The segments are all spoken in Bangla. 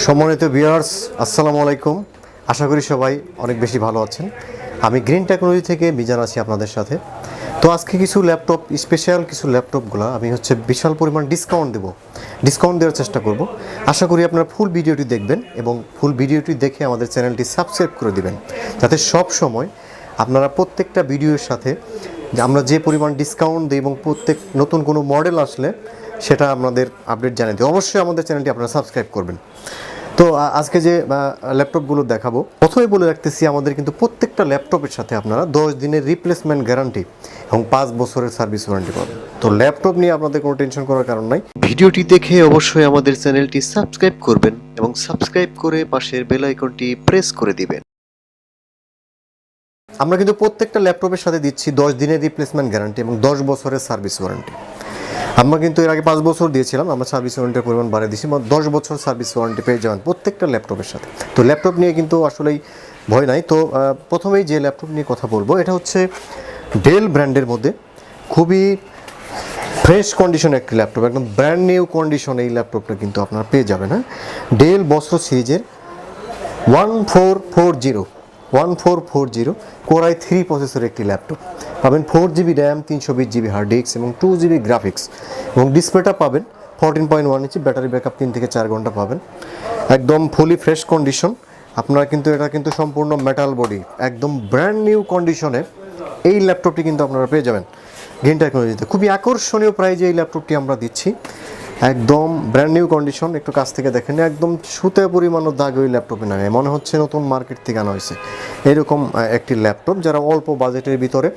সম্মানিত ভিউয়ার্স, আসসালামু আলাইকুম। আশা করি সবাই অনেক বেশি ভালো আছেন। আমি গ্রিন টেকনোলজি থেকে মিজান আছি আপনাদের সাথে। তো আজকে কিছু ল্যাপটপ, স্পেশাল কিছু ল্যাপটপগুলো আমি বিশাল পরিমাণ ডিসকাউন্ট দেওয়ার চেষ্টা করব। আশা করি আপনারা ফুল ভিডিওটি দেখবেন এবং ফুল ভিডিওটি দেখে আমাদের চ্যানেলটি সাবস্ক্রাইব করে দিবেন, যাতে সব সময় আপনারা প্রত্যেকটা ভিডিওর সাথে আমরা যে পরিমাণ ডিসকাউন্ট দিই এবং প্রত্যেক নতুন কোনো মডেল আসলে সেটা আপনাদের আপডেট জানিয়ে দিই। অবশ্যই আমাদের চ্যানেলটি আপনারা সাবস্ক্রাইব করবেন। তো আজকে যে ল্যাপটপগুলো দেখাবো, প্রথমে বলে রাখতেছি আমাদের কিন্তু প্রত্যেকটা ল্যাপটপের সাথে আপনারা 10 দিনের রিপ্লেসমেন্ট গ্যারান্টি এবং 5 বছরের সার্ভিস ওয়ারেন্টি পাবেন। তো ল্যাপটপ নিয়ে আপনাদের কোনো টেনশন করার কারণ নাই। ভিডিওটি দেখে অবশ্যই আমাদের চ্যানেলটি সাবস্ক্রাইব করবেন এবং সাবস্ক্রাইব করে পাশের বেল আইকনটি প্রেস করে দিবেন। আমরা কিন্তু প্রত্যেকটা ল্যাপটপের সাথে দিচ্ছি 10 দিনের রিপ্লেসমেন্ট গ্যারান্টি এবং 10 বছরের সার্ভিস ওয়ারেন্টি। আমরা কিন্তু এর আগে 5 বছর দিয়েছিলাম, আমরা সার্ভিস ওয়ারেন্টির পরিমাণ বাড়িয়ে দিচ্ছি, 10 বছর সার্ভিস ওয়ারেন্টি পেয়ে যাবেন প্রত্যেকটা ল্যাপটপের সাথে। তো ল্যাপটপ নিয়ে কিন্তু আসলেই ভয় নাই। তো প্রথমেই যে ল্যাপটপ নিয়ে কথা বলবো, এটা হচ্ছে ডেল ব্র্যান্ডের মধ্যে খুবই ফ্রেশ কন্ডিশনের একটি ল্যাপটপ, একদম ব্র্যান্ড নিউ কন্ডিশনে এই ল্যাপটপটা কিন্তু আপনারা পেয়ে যাবেন। হ্যাঁ, ডেল বস্ত্র সিরিজের 1440 কোরাই 3 প্রসেসরের একটি ল্যাপটপ পাবেন। 4GB RAM, 320GB hard disk এবং 2GB গ্রাফিক্স, এবং ডিসপ্লেটা পাবেন 14.1 ইঞ্চি। ব্যাটারি ব্যাকআপ 3 থেকে 4 ঘন্টা পাবেন। একদম ফুলি ফ্রেশ কন্ডিশন। আপনারা কিন্তু এটা কিন্তু সম্পূর্ণ মেটাল বডি, একদম ব্র্যান্ড নিউ কন্ডিশনে এই ল্যাপটপটি কিন্তু আপনারা পেয়ে যাবেন গ্রিন টেকনোলজিতে। খুবই আকর্ষণীয় প্রাইজে এই ল্যাপটপটি আমরা দিচ্ছি, একদম ব্র্যান্ড নিউ কন্ডিশন। একটু কাছ থেকে দেখেন, একদম সুতে পরিমাণও দাগ ওই ল্যাপটপে নাই, মনে হচ্ছে নতুন মার্কেট থেকে আনা হয়েছে এরকম একটি ল্যাপটপ। যারা অল্প বাজেটের ভিতরে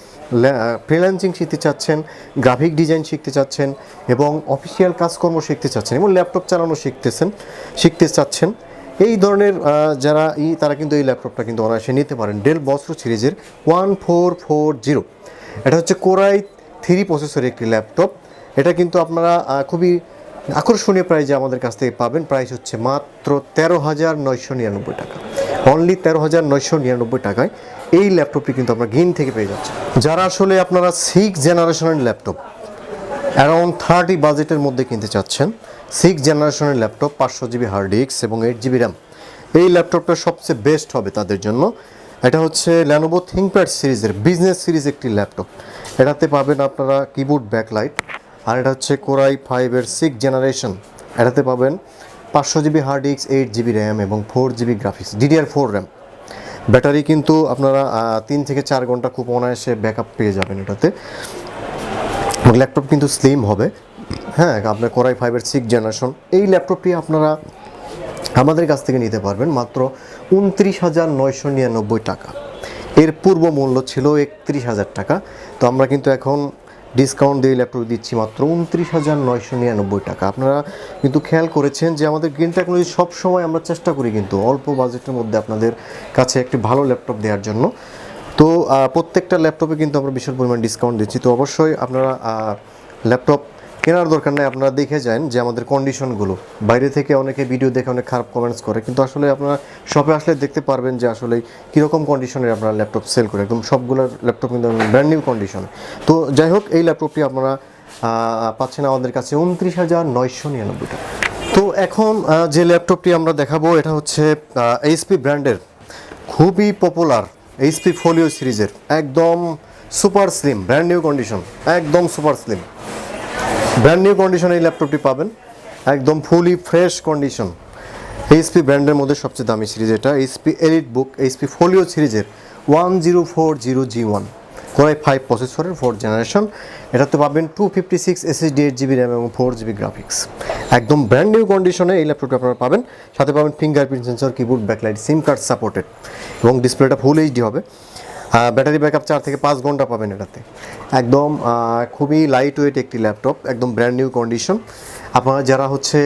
ফ্রিল্যান্সিং শিখতে চাচ্ছেন, গ্রাফিক ডিজাইন শিখতে চাচ্ছেন এবং অফিসিয়াল কাজকর্ম শিখতে চাচ্ছেন এবং ল্যাপটপ চালানো শিখতে চাচ্ছেন, এই ধরনের যারা তারা কিন্তু এই ল্যাপটপটা কিন্তু অনায়াসে নিতে পারেন। ডেল বস্ত্র সিরিজের 1440, এটা হচ্ছে কোরাই 3 প্রসেসরের একটি ল্যাপটপ। এটা কিন্তু আপনারা খুবই আকর্ষণীয় প্রাইজে আমাদের কাছ থেকে পাবেন। প্রাইস হচ্ছে মাত্র 13,999 টাকা, অনলি 13,999 টাকায় এই ল্যাপটপটি কিন্তু আপনারা গ্রিন থেকে পেয়ে যাচ্ছেন। যারা আসলে আপনারা 6 জেনারেশনের ল্যাপটপ অ্যারাউন্ড 30 বাজেটের মধ্যে কিনতে চাচ্ছেন, 6 জেনারেশনের ল্যাপটপ, 500GB হার্ড ডিস্ক এবং 8GB র্যাম, এই ল্যাপটপটা সবচেয়ে বেস্ট হবে তাদের জন্য। এটা হচ্ছে ল্যানোভো থিংকপ্যাড সিরিজের বিজনেস সিরিজ একটি ল্যাপটপ। এটাতে পাবেন আপনারা কিবোর্ড ব্যাকলাইট, আর এটা হচ্ছে কোরাই 5-এর 6 জেনারেশন। এটাতে পাবেন 500GB hard disk, 8GB RAM এবং 4GB graphics, DDR4 RAM. Battery কিন্তু আপনারা 3 থেকে 4 ঘন্টা খুব অনায়াসে ব্যাকআপ পেয়ে যাবেন এটাতে। ল্যাপটপ কিন্তু স্লিম হবে। হ্যাঁ, আপনার কোরাই 5-এর 6 জেনারেশন এই ল্যাপটপটি আপনারা আমাদের কাছ থেকে নিতে পারবেন মাত্র 29,999 টাকা। এর পূর্ব মূল্য ছিল 31,000 টাকা। তো আমরা কিন্তু এখন ডিসকাউন্ট দিয়ে ল্যাপটপ দিচ্ছি মাত্র 29,999 টাকা। আপনারা কিন্তু খেয়াল করেছেন যে আমাদের গ্রিন টেকনোলজি সবসময় আমরা চেষ্টা করি কিন্তু অল্প বাজেটের মধ্যে আপনাদের কাছে একটি ভালো ল্যাপটপ দেওয়ার জন্য। তো প্রত্যেকটা ল্যাপটপে কিন্তু আমরা বিশাল পরিমাণ ডিসকাউন্ট দিচ্ছি। তো অবশ্যই আপনারা ল্যাপটপ কেনার দরকার নেই, আপনারা দেখে যান যে আমাদের কন্ডিশনগুলো। বাইরে থেকে অনেকে ভিডিও দেখে অনেক খারাপ কমেন্টস করে, কিন্তু আসলে আপনারা শপে আসলে দেখতে পারবেন যে আসলে কীরকম কন্ডিশনের আপনারা ল্যাপটপ সেল করে। একদম সবগুলো ল্যাপটপ কিন্তু ব্র্যান্ড নিউ কন্ডিশনে। তো যাই হোক, এই ল্যাপটপটি আপনারা পাচ্ছেন আমাদের কাছে 29,999 টাকা। তো এখন যে ল্যাপটপটি আমরা দেখাবো, এটা হচ্ছে এইচপি ব্র্যান্ডের খুবই পপুলার এইচপি ফোলিও সিরিজের একদম super slim brand new condition, একদম super slim brand new condition এই ল্যাপটপটি পাবেন, একদম ফুলি ফ্রেশ কন্ডিশন। এইচপি ব্র্যান্ডের মধ্যে সবচেয়ে দামি সিরিজ এটা, এইচপি এলিট বুক এইচপি ফোলিও সিরিজের 1040G1 কোরাই 5 প্রসেসরের 4 জেনারেশন। এটাতে পাবেন 256 SSD, 8GB র্যাম এবং 4GB গ্রাফিক্স। একদম ব্র্যান্ড নিউ কন্ডিশনে এই ল্যাপটপটি আপনারা পাবেন। সাথে পাবেন fingerprint sensor, keyboard backlight, sim card supported এবং ডিসপ্লেটা ফুল এইচডি হবে। ব্যাটারি ব্যাকআপ 4 থেকে 5 ঘন্টা পাবেন এটাতে। একদম খুবই লাইট ওয়েট একটি ল্যাপটপ, একদম ব্র্যান্ড নিউ কন্ডিশন। আপনারা যারা হচ্ছে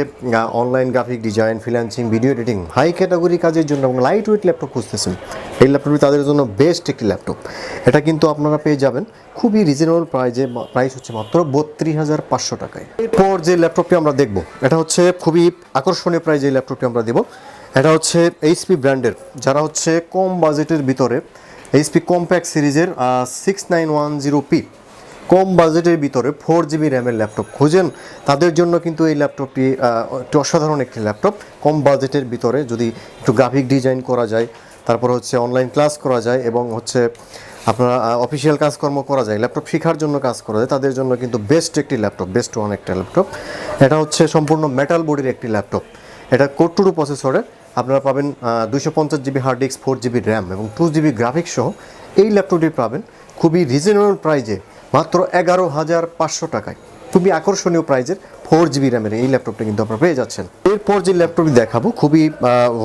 online graphic design, freelancing, video editing, high category কাজের জন্য এবং লাইট ওয়েট ল্যাপটপ খুঁজতেছেন, এই ল্যাপটপটি তাদের জন্য বেস্ট একটি ল্যাপটপ। এটা কিন্তু আপনারা পেয়ে যাবেন খুবই রিজনেবল প্রাইজে, প্রাইস হচ্ছে মাত্র 32,500 টাকায়। এরপর যে ল্যাপটপটি আমরা দেখব, এটা হচ্ছে খুবই আকর্ষণীয় প্রাইজে এই ল্যাপটপটি আমরা দেবো। এটা হচ্ছে এইচপি ব্র্যান্ডের, যারা হচ্ছে কম বাজেটের ভিতরে এইচপি কম্প্যাক্ট সিরিজের 6910P কম বাজেটের ভিতরে 4GB র্যামের ল্যাপটপ খুঁজেন, তাদের জন্য কিন্তু এই ল্যাপটপটি একটু অসাধারণ একটি ল্যাপটপ। কম বাজেটের ভিতরে যদি একটু গ্রাফিক ডিজাইন করা যায়, তারপর হচ্ছে অনলাইন ক্লাস করা যায় এবং হচ্ছে আপনার অফিসিয়াল কাজকর্ম করা যায়, ল্যাপটপ শেখার জন্য কাজ করা যায়, তাদের জন্য কিন্তু বেস্ট একটি ল্যাপটপ, বেস্ট ওয়ান একটা ল্যাপটপ। এটা হচ্ছে সম্পূর্ণ মেটাল বডির একটি ল্যাপটপ। এটা কোর টু প্রসেসরে আপনারা পাবেন 250GB hard disk, 4GB RAM এবং 2GB গ্রাফিক্স সহ এই ল্যাপটপটি পাবেন খুবই রিজনেবল প্রাইজে, মাত্র 11,500 টাকায়। খুবই আকর্ষণীয় প্রাইজের 4GB র্যামের এই ল্যাপটপটা কিন্তু আপনারা পেয়ে যাচ্ছেন। এরপর যে ল্যাপটপটি দেখাবো খুবই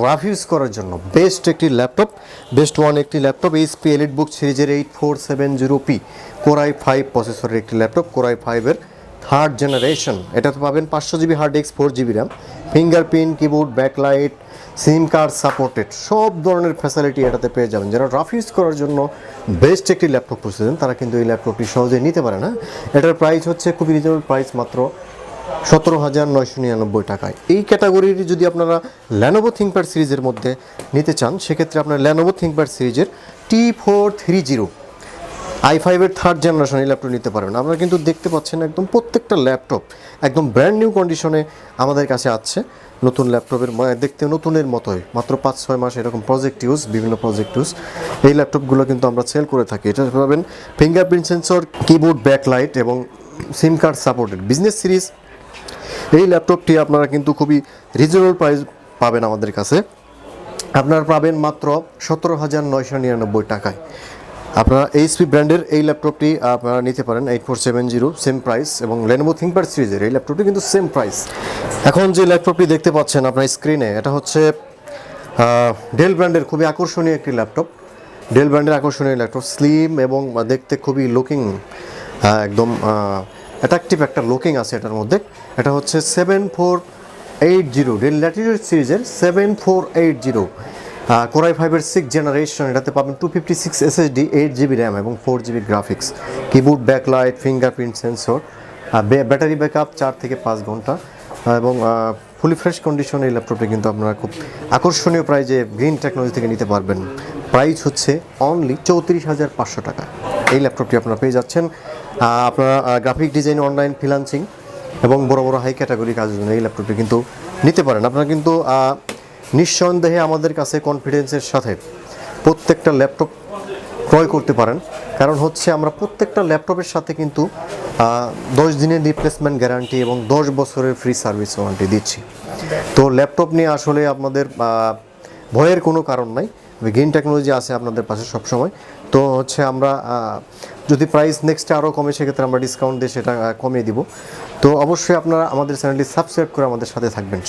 রাফ ইউজ করার জন্য বেস্ট একটি ল্যাপটপ, বেস্ট ওয়ান একটি ল্যাপটপ, এইচপি এলিটবুক সিরিজের 8470P Core i5 প্রসেসরের একটি ল্যাপটপ, Core i5-এর 3rd জেনারেশন। এটাতে পাবেন 500GB hard disk, 4GB RAM, fingerprint, keyboard, backlight, sim card supported, সব ধরনের ফ্যাসিলিটি এটাতে পেয়ে যাবেন। যারা রাফ ইউজ করার জন্য বেস্ট একটি ল্যাপটপ খুঁজছেন তারা কিন্তু এই ল্যাপটপটি সহজে নিতে পারে না। এটার প্রাইস হচ্ছে খুবই রিজনেবল প্রাইস, মাত্র 17,999 টাকায়। এই ক্যাটাগরির যদি আপনারা Lenovo ThinkPad সিরিজের মধ্যে নিতে চান, সেক্ষেত্রে আপনার Lenovo ThinkPad সিরিজের T430 i5-এর 3rd জেনারেশন এই ল্যাপটপ নিতে পারবেন। আপনারা কিন্তু দেখতে পাচ্ছেন একদম প্রত্যেকটা ল্যাপটপ একদম ব্র্যান্ড নিউ কন্ডিশনে আমাদের কাছে আছে। নতুন ল্যাপটপের দেখতে নতুনের মতোই, মাত্র 5-6 মাস এরকম প্রজেক্ট ইউজ, বিভিন্ন প্রজেক্ট ইউজ এই ল্যাপটপগুলো কিন্তু আমরা সেল করে থাকি। এটা পাবেন ফিঙ্গারপ্রিন্ট সেন্সর, কিবোর্ড, ব্যাকলাইট এবং সিম কার্ড সাপোর্টেড বিজনেস সিরিজ। এই ল্যাপটপটি আপনারা কিন্তু খুবই রিজনেবল প্রাইস পাবেন আমাদের কাছে। আপনারা পাবেন মাত্র 17,999 টাকায়। আপনারা এইচপি ব্র্যান্ডের এই ল্যাপটপটি আপনারা নিতে পারেন 8470, সেম প্রাইস, এবং Lenovo ThinkPad সিরিজের এই ল্যাপটপটি কিন্তু সেম প্রাইস। এখন যে ল্যাপটপটি দেখতে পাচ্ছেন আপনার স্ক্রিনে, এটা হচ্ছে ডেল ব্র্যান্ডের খুবই আকর্ষণীয় একটি ল্যাপটপ। ডেল ব্র্যান্ডের আকর্ষণীয় ল্যাপটপ, স্লিম এবং দেখতে খুবই লুকিং, একদম অ্যাট্রাকটিভ একটা লুকিং আছে এটার মধ্যে। এটা হচ্ছে 7480 ডেল ল্যাটিটিউড সিরিজের 7480 Core i5-এর 6th জেনারেশন। এটাতে পাবেন 256 SSD, 8GB র্যাম এবং 4GB graphics, keyboard, backlight, fingerprint sensor, battery backup 4 থেকে 5 ঘন্টা এবং ফুলি ফ্রেশ কন্ডিশনে এই ল্যাপটপটি কিন্তু আপনারা খুব আকর্ষণীয় প্রাইজে গ্রিন টেকনোলজি থেকে নিতে পারবেন। প্রাইস হচ্ছে অনলি 34,500 টাকা। এই ল্যাপটপটি আপনারা পেয়ে যাচ্ছেন। আপনারা গ্রাফিক ডিজাইন, অনলাইন ফ্রিল্যান্সিং এবং বড় বড় হাই ক্যাটাগরি কাজের জন্য এই ল্যাপটপটি কিন্তু নিতে পারেন। আপনারা কিন্তু নিঃসন্দেহে আমাদের কাছে কনফিডেন্সের সাথে প্রত্যেকটা ল্যাপটপ ক্রয় করতে পারেন, কারণ হচ্ছে আমরা প্রত্যেকটা ল্যাপটপের সাথে কিন্তু 10 দিনের রিপ্লেসমেন্ট গ্যারান্টি এবং 10 বছরের ফ্রি সার্ভিস ওয়ারেন্টি দিচ্ছি। তো ল্যাপটপ নিয়ে আসলে আপনাদের ভয়ের কোনো কারণ নাই, গ্রিন টেকনোলজি আছে আপনাদের পাশে সবসময়। তো হচ্ছে আমরা যদি প্রাইস নেক্সটে আরও কমে, সেক্ষেত্রে আমরা ডিসকাউন্ট দিয়ে সেটা কমিয়ে দিব। তো অবশ্যই আপনারা আমাদের চ্যানেলটি সাবস্ক্রাইব করে আমাদের সাথে থাকবেন।